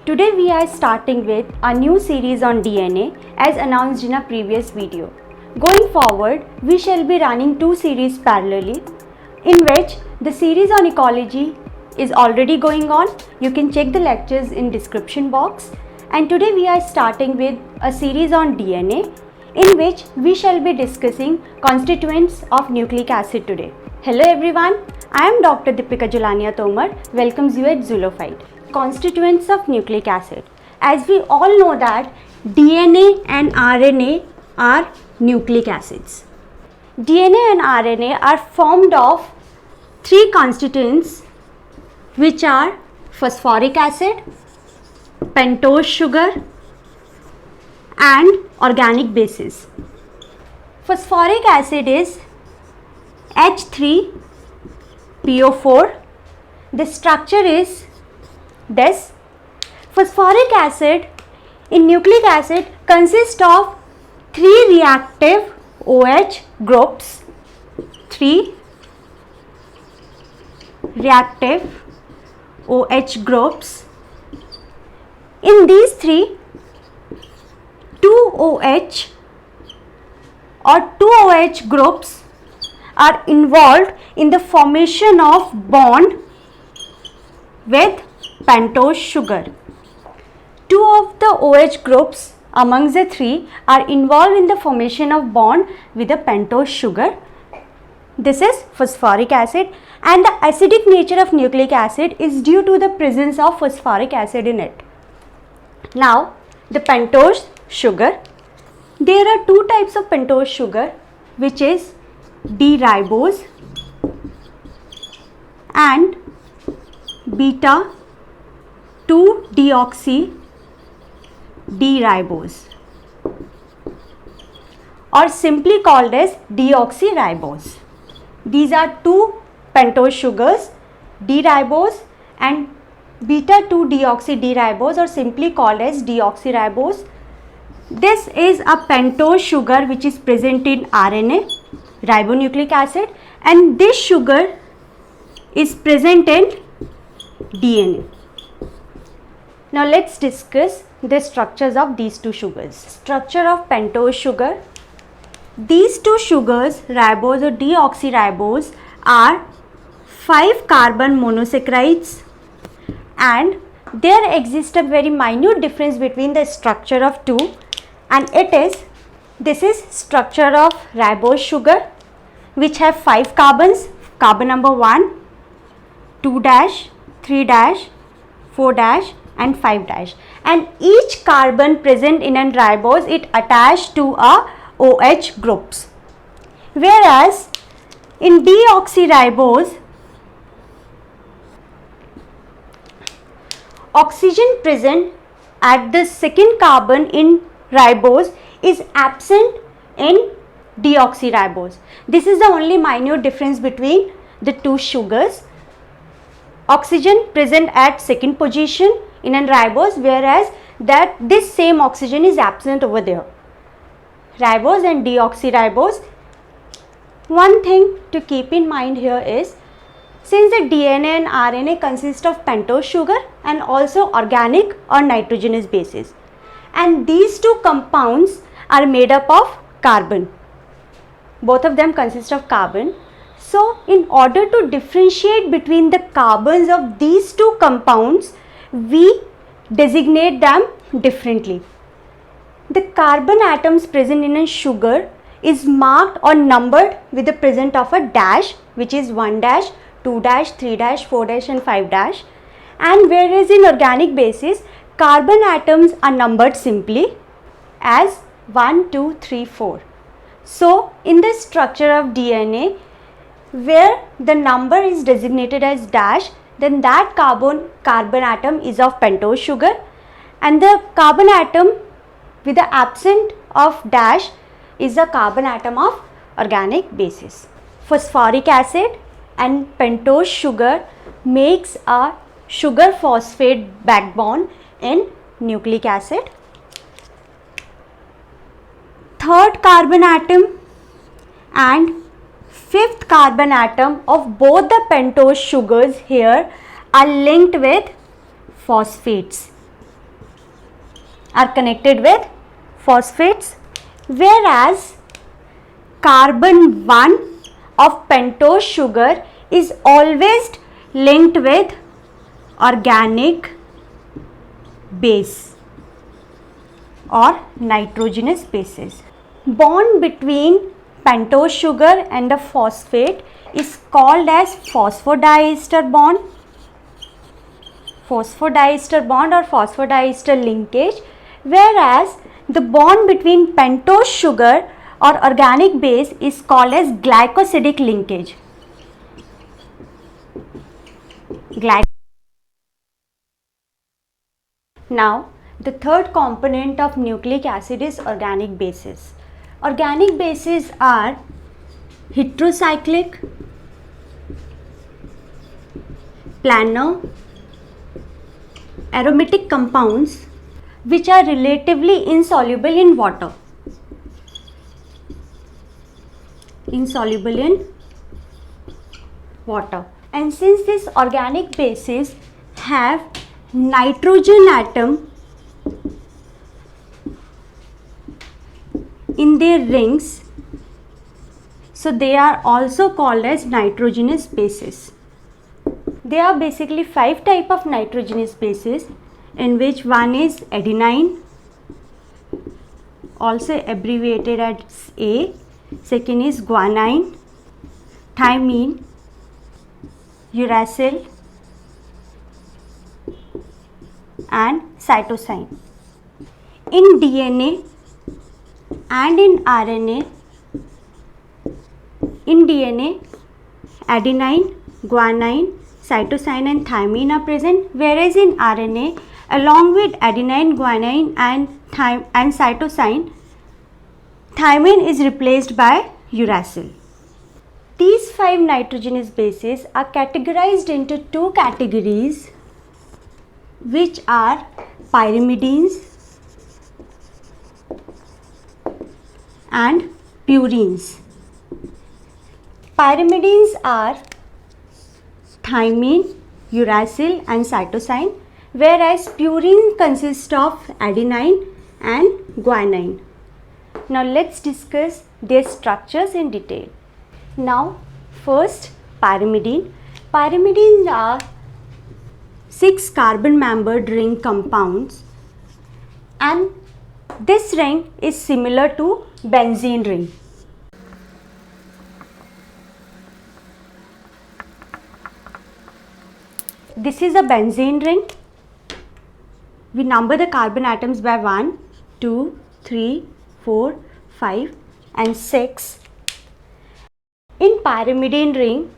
Today we are starting with a new series on DNA as announced in a previous video. Going forward, we shall be running two series parallelly, in which the series on ecology is already going on. You can check the lectures in description box. And today we are starting with a series on DNA, in which we shall be discussing constituents of nucleic acid today. Hello everyone, I am Dr. Deepika Julania Tomar, welcomes you at Zulophyte. Constituents of nucleic acid. As we all know that DNA and RNA are nucleic acids. DNA and RNA are formed of three constituents which are phosphoric acid, pentose sugar and organic bases. Phosphoric acid is H3PO4. The structure is this. Phosphoric acid in nucleic acid consists of three reactive OH groups. Three reactive OH groups. In these three, two OH groups are involved in the formation of bond with pentose sugar. Two of the OH groups amongst the three are involved in the formation of bond with the pentose sugar. This is phosphoric acid, and the acidic nature of nucleic acid is due to the presence of phosphoric acid in it. Now, the pentose sugar. There are two types of pentose sugar, which is D-ribose and beta 2-deoxy D-ribose, or simply called as deoxyribose. These are two pentose sugars, D-ribose and beta 2-deoxy D-ribose, or simply called as deoxyribose. This is a pentose sugar which is present in RNA, ribonucleic acid, and this sugar is present in DNA. Now let's discuss the structures of these two sugars. Structure of pentose sugar. These two sugars, ribose or deoxyribose, are 5 carbon monosaccharides, and there exists a very minute difference between the structure of two, and this is structure of ribose sugar, which have 5 carbons, carbon number 1, 2 dash, 3 dash, 4 dash and 5 dash, and each carbon present in a ribose it attached to a OH groups, whereas in deoxyribose oxygen present at the second carbon in ribose is absent in deoxyribose. This is the only minute difference between the two sugars. Oxygen present at second position in a ribose, whereas that this same oxygen is absent over there. Ribose and deoxyribose. One thing to keep in mind here is, since the DNA and RNA consist of pentose sugar and also organic or nitrogenous bases, and these two compounds are made up of carbon. Both of them consist of carbon. So, in order to differentiate between the carbons of these two compounds, we designate them differently. The carbon atoms present in a sugar is marked or numbered with the presence of a dash, which is 1 dash, 2 dash, 3 dash, 4 dash and 5 dash, and whereas in organic bases, carbon atoms are numbered simply as 1, 2, 3, 4. So, in the structure of DNA, where the number is designated as dash, then that carbon atom is of pentose sugar, and the carbon atom with the absent of dash is the carbon atom of organic bases. Phosphoric acid and pentose sugar makes a sugar phosphate backbone in nucleic acid. Third carbon atom and fifth carbon atom of both the pentose sugars here are linked with phosphates. are connected with phosphates, whereas carbon 1 of pentose sugar is always linked with organic base or nitrogenous bases. Bond between pentose sugar and the phosphate is called as phosphodiester bond. Phosphodiester bond or phosphodiester linkage, whereas the bond between pentose sugar or organic base is called as glycosidic linkage. Now, the third component of nucleic acid is organic bases. Organic bases are heterocyclic, planar, aromatic compounds which are relatively insoluble in water. Insoluble in water. And since these organic bases have nitrogen atom in their rings, so they are also called as nitrogenous bases. There are basically 5 types of nitrogenous bases, in which one is adenine, also abbreviated as A, second is guanine, thymine, uracil and cytosine. In DNA and in RNA, in DNA, adenine, guanine, cytosine and thymine are present, whereas in RNA, along with adenine, guanine and cytosine, thymine is replaced by uracil. These 5 nitrogenous bases are categorized into 2 categories, which are pyrimidines and purines. Pyrimidines are thymine, uracil and cytosine, whereas purine consists of adenine and guanine. Now let's discuss their structures in detail. Now first, pyrimidine. Pyrimidines are 6 carbon membered ring compounds, and this ring is similar to benzene ring. This is a benzene ring. We number the carbon atoms by 1, 2, 3, 4, 5 and 6. In pyrimidine ring,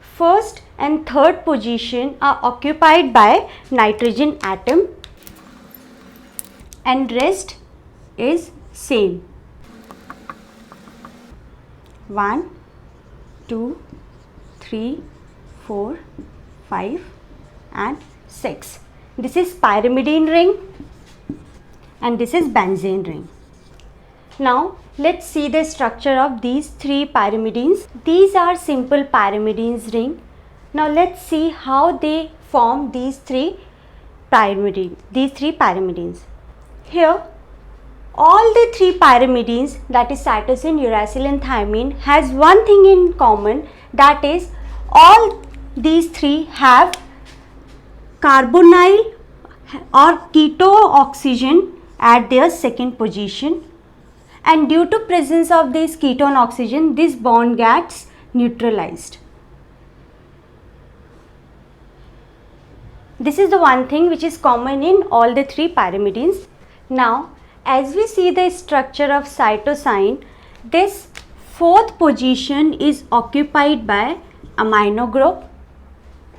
first and third position are occupied by nitrogen atom and rest is same. 1, 2, 3, 4, 5 and 6. This is pyrimidine ring and this is benzene ring. Now let's see the structure of these 3 pyrimidines. These are simple pyrimidines ring. Now let's see how they form these 3 pyrimidines. Here all the 3 pyrimidines, that is cytosine, uracil and thymine, has one thing in common, that is all these 3 have carbonyl or keto oxygen at their second position, and due to presence of this ketone oxygen, this bond gets neutralized. This is the one thing which is common in all the 3 pyrimidines. Now as we see the structure of cytosine, this 4th position is occupied by amino group.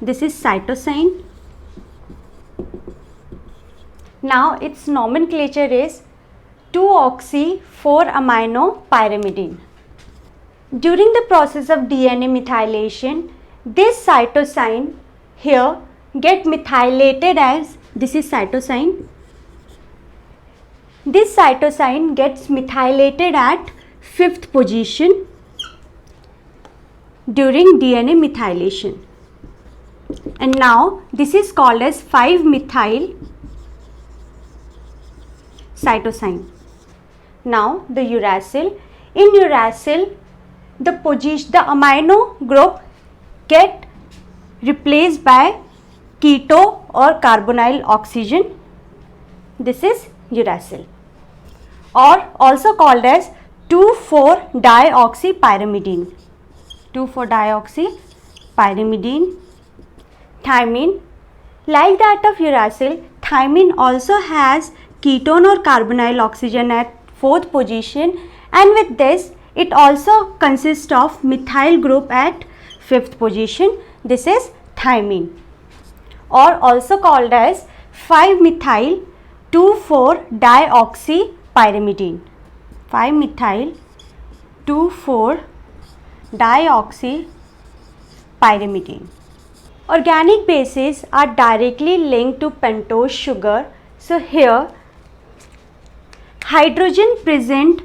This is cytosine. Now its nomenclature is 2-oxy-4-amino pyrimidine. During the process of DNA methylation, this cytosine here get methylated as, this is cytosine. This cytosine gets methylated at 5th position during DNA methylation, and now this is called as 5-methyl cytosine. Now the uracil. In uracil, the amino group get replaced by keto or carbonyl oxygen. This is uracil, or also called as 2,4-dioxypyrimidine. 2,4-dioxypyrimidine. Thymine. Like that of uracil, thymine also has ketone or carbonyl oxygen at 4th position, and with this it also consists of methyl group at 5th position. This is thymine, or also called as 5-methyl 2,4-dioxypyrimidine. 5-methyl 2,4-dioxypyrimidine. Organic bases are directly linked to pentose sugar. So here hydrogen present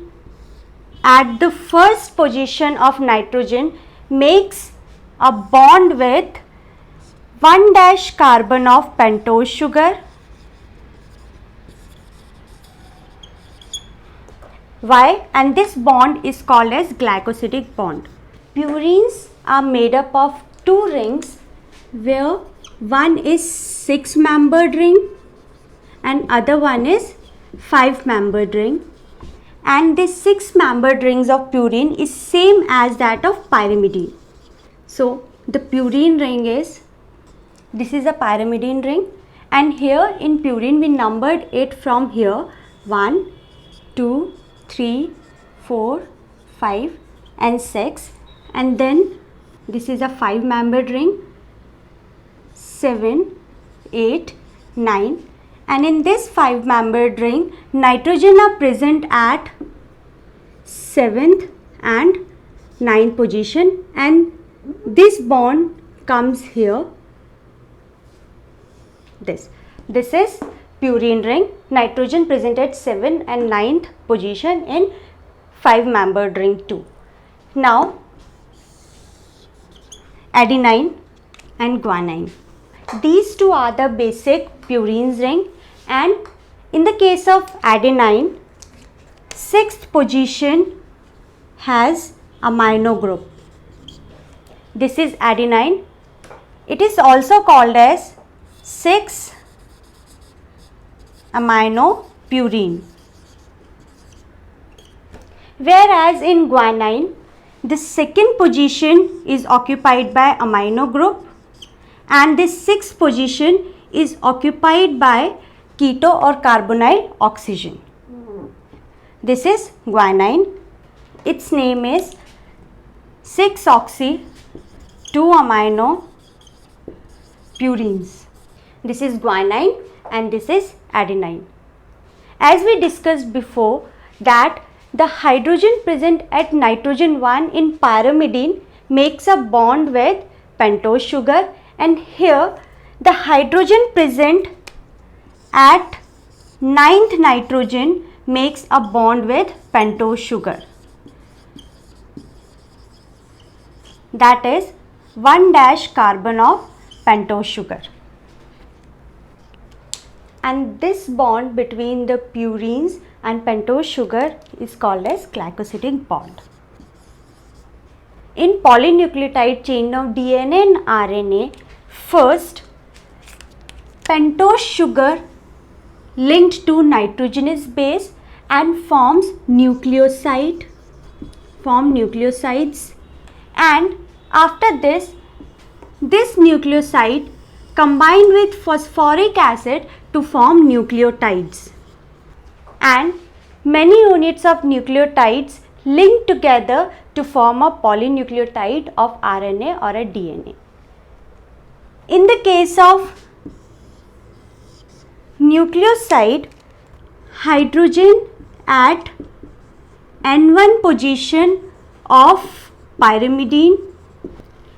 at the first position of nitrogen makes a bond with 1- carbon of pentose sugar. Why? And this bond is called as glycosidic bond. Purines are made up of 2 rings, where one is 6-membered ring and other one is 5-membered ring, and this 6-membered rings of purine is same as that of pyrimidine. So the purine ring is, this is a pyrimidine ring, and here in purine we numbered it from here 1, 2, 3, 4, 5 and 6, and then this is a 5-membered ring, 7, 8, 9, and in this 5-membered ring nitrogen are present at 7th and 9th position, and this bond comes here. This is purine ring, nitrogen present at 7th and 9th position in 5-membered ring 2. Now adenine and guanine. These two are the basic purines ring, and in the case of adenine, 6th position has amino group. This is adenine. It is also called as 6-aminopurine. Whereas in guanine, the 2nd position is occupied by amino group, and this 6th position is occupied by keto or carbonyl oxygen. This is guanine. Its name is 6-oxy-2-aminopurines. This is guanine and this is adenine. As we discussed before, that the hydrogen present at nitrogen 1 in pyrimidine makes a bond with pentose sugar, and here the hydrogen present at 9th nitrogen makes a bond with pentose sugar. That is 1- carbon of pentose sugar. And this bond between the purines and pentose sugar is called as glycosidic bond. In polynucleotide chain of DNA and RNA, first pentose sugar linked to nitrogenous base and forms nucleosides, and after this nucleoside combine with phosphoric acid to form nucleotides, and many units of nucleotides link together to form a polynucleotide of RNA or a DNA. In the case of nucleoside, hydrogen at N1 position of pyrimidine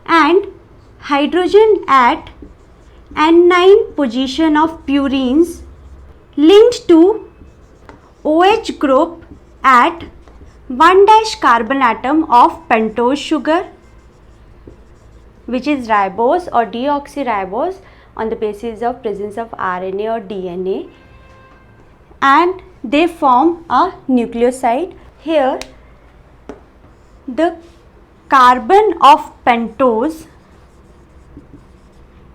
and hydrogen at N9 position of purines linked to OH group at 1- carbon atom of pentose sugar, which is ribose or deoxyribose on the basis of presence of RNA or DNA, and they form a nucleoside. Here the carbon of pentose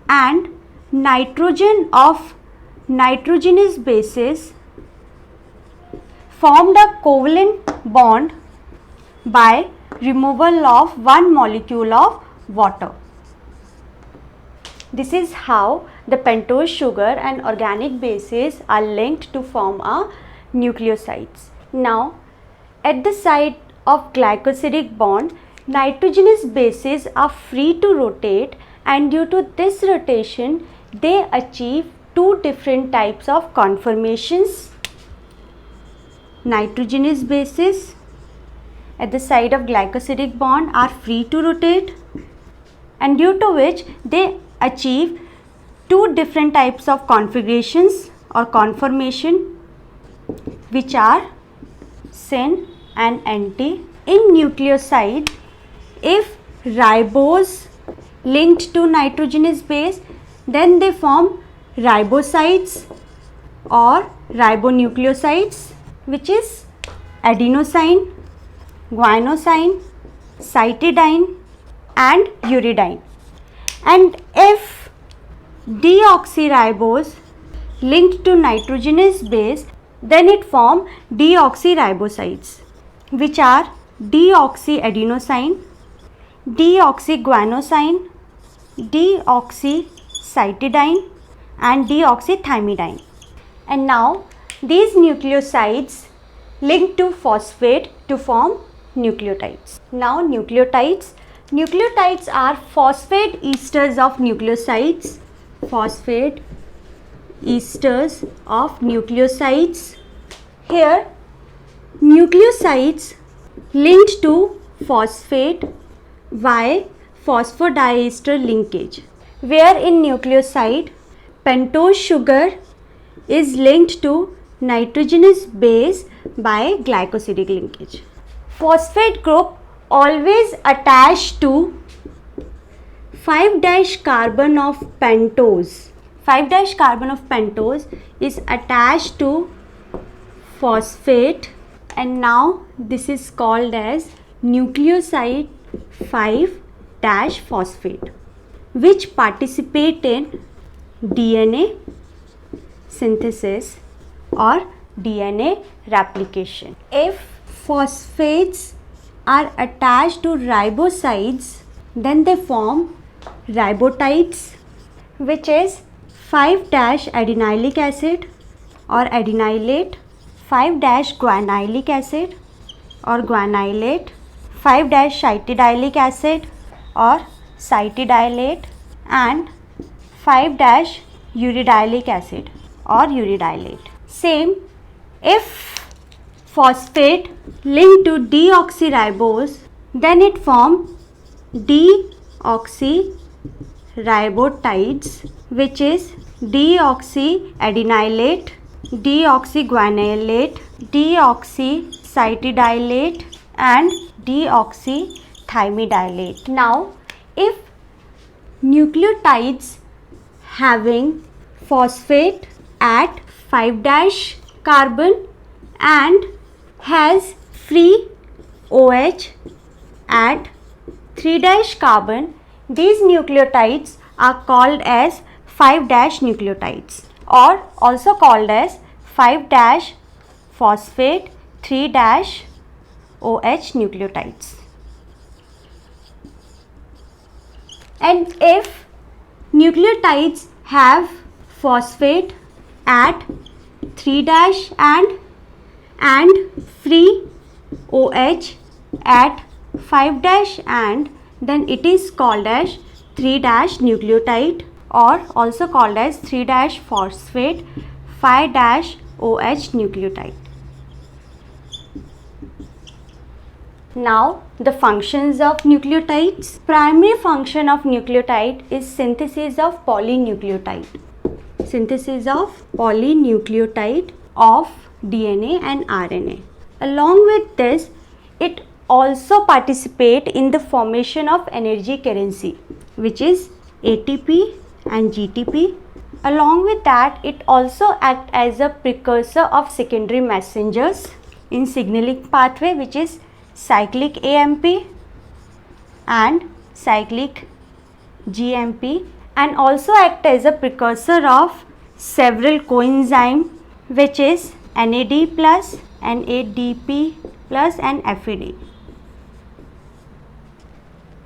and nitrogen of nitrogenous bases formed a covalent bond by removal of one molecule of water. This is how the pentose sugar and organic bases are linked to form a nucleosides. Now, at the site of glycosidic bond, nitrogenous bases are free to rotate, and due to this rotation, they achieve two different types of conformations. Nitrogenous bases at the site of glycosidic bond are free to rotate, and due to which they achieve two different types of configurations or conformation, which are syn and anti. In nucleoside, if ribose linked to nitrogenous base, then they form ribosides or ribonucleosides, which is adenosine, guanosine, cytidine and uridine. And if deoxyribose linked to nitrogenous base, then it form deoxyribosides, which are deoxyadenosine, deoxyguanosine, deoxycytidine and deoxythymidine. And now these nucleosides link to phosphate to form nucleotides. Now nucleotides are phosphate esters of nucleosides. Phosphate esters of nucleosides. Here nucleosides linked to phosphate by phosphodiester linkage, where in nucleoside pentose sugar is linked to nitrogenous base by glycosidic linkage. Phosphate group always attached to 5' carbon of pentose. 5' carbon of pentose is attached to phosphate, and now this is called as nucleoside 5-phosphate, which participate in DNA synthesis or DNA replication. If phosphates are attached to ribosides, then they form ribotides, which is 5-adenylic acid or adenylate, 5-guanylic acid or guanylate, 5-cytidylate acid or cytidylate and 5-uridylic acid or uridylate. Same, if phosphate linked to deoxyribose, then it forms deoxyribotides, which is deoxyadenylate, deoxyguanylate, deoxycytidylate and deoxythymidylate. Now, if nucleotides having phosphate at 5' carbon and has free OH at 3' carbon, these nucleotides are called as 5' nucleotides, or also called as 5' phosphate 3' OH nucleotides. And if nucleotides have phosphate at 3' and free OH at 5' and, then it is called as 3' nucleotide, or also called as 3' phosphate 5' OH nucleotide. Now the functions of nucleotides. Primary function of nucleotide is synthesis of polynucleotide. Synthesis of polynucleotide of DNA and RNA. Along with this, it also participate in the formation of energy currency, which is ATP and GTP, Along with that, it also acts as a precursor of secondary messengers in signaling pathway, which is cyclic AMP and cyclic GMP, and also act as a precursor of several coenzyme, which is NAD plus, NADP plus and FAD.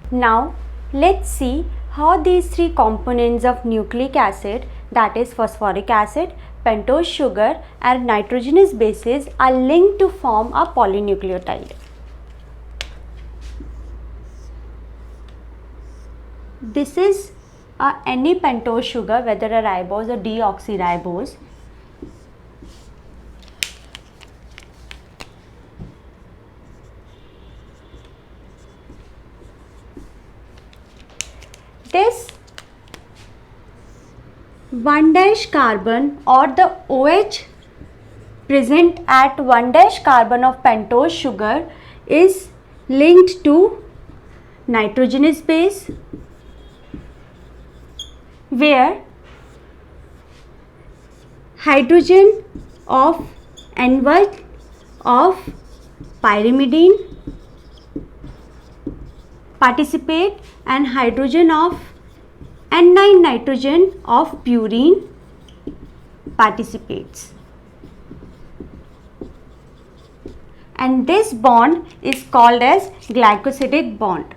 Now let's see how these three components of nucleic acid, that is phosphoric acid, pentose sugar and nitrogenous bases, are linked to form a polynucleotide. This is any pentose sugar, whether a ribose or deoxyribose. This 1' carbon or the OH present at 1' carbon of pentose sugar is linked to nitrogenous base, where hydrogen of N1 of pyrimidine participate and hydrogen of N9 nitrogen of purine participates, and this bond is called as glycosidic bond.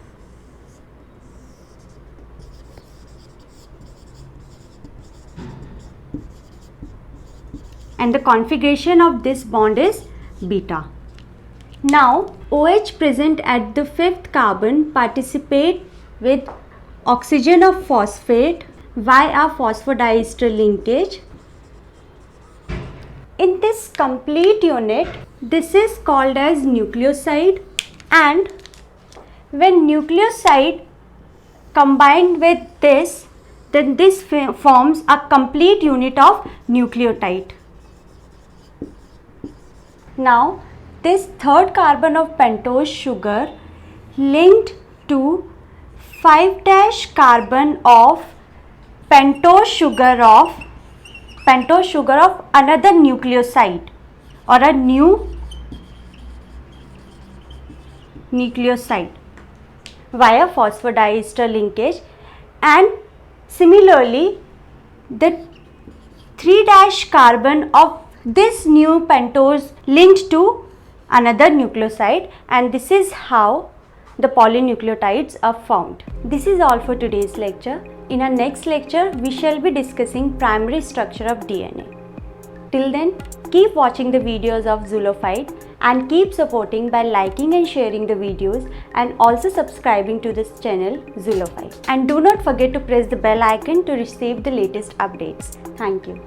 And the configuration of this bond is beta. Now OH present at the 5th carbon participate with oxygen of phosphate via phosphodiester linkage. In this complete unit, this is called as nucleoside, and when nucleoside combined with this, then this forms a complete unit of nucleotide. Now this 3rd carbon of pentose sugar linked to 5' carbon of pentose sugar of another nucleoside or a new nucleoside via phosphodiester linkage, and similarly the 3' carbon of this new pentose linked to another nucleoside, and this is how the polynucleotides are formed. This is all for today's lecture. In our next lecture, we shall be discussing primary structure of DNA. Till then, keep watching the videos of Zoolophyte and keep supporting by liking and sharing the videos, and also subscribing to this channel Zoolophyte. And do not forget to press the bell icon to receive the latest updates. Thank you.